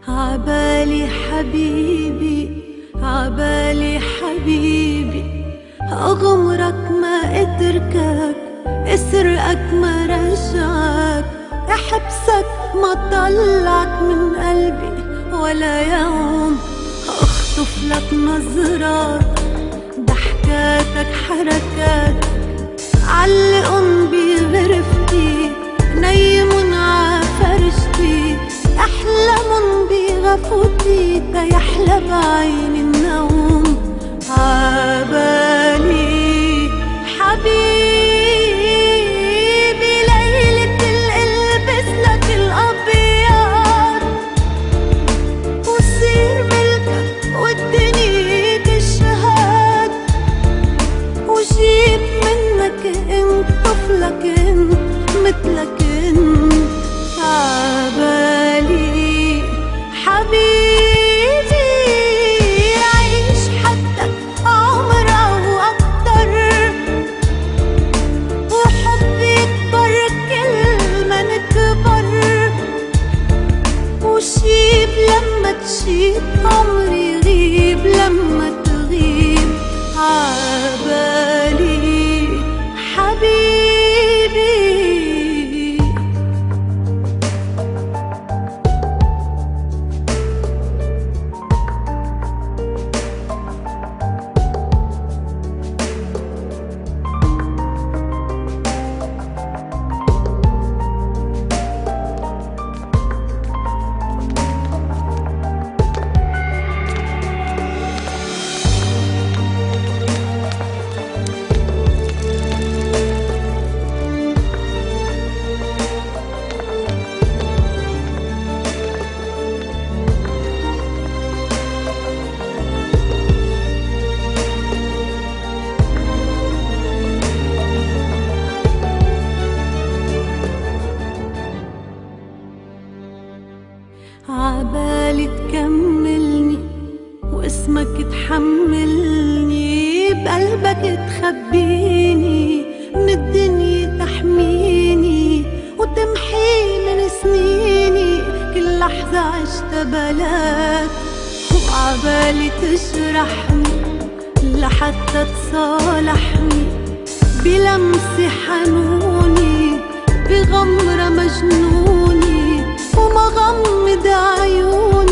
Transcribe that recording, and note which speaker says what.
Speaker 1: عبالي حبيبي، عبالي حبيبي، أغمرك ما أتركك، أسرقك ما رجعك، أحبسك ما طلعك من قلبي ولا يوم، أخطف لك نظرات، ضحكاتك حركاتك، علقن بغرفتي، نيمن عفرشتي، أحلمن بغفوتي، تيحلى بعين النوم. عبالي حبيبي، ليلة القلبس لك الأبيض، وصير ملكك والدنيا تشهد، وجيب منك انت طفلك انت مثلك انت. عبالي حبيبي، عيش حدك عمر أو أكتر، وحبي يكبر كل ما نكبر، وشيب لما تشيب عمري يغيب لما تغيب. عبالي حبيبي. عبالي تكملني واسمك تحملني، بقلبك تخبيني، من الدنيا تحميني، وتمحي من سنيني كل لحظة عشتها بلاك. وعبالي تجرحني لحتى تصالحني، بلمسة حنوني، بغمرة مجنوني، وما غمض عيوني،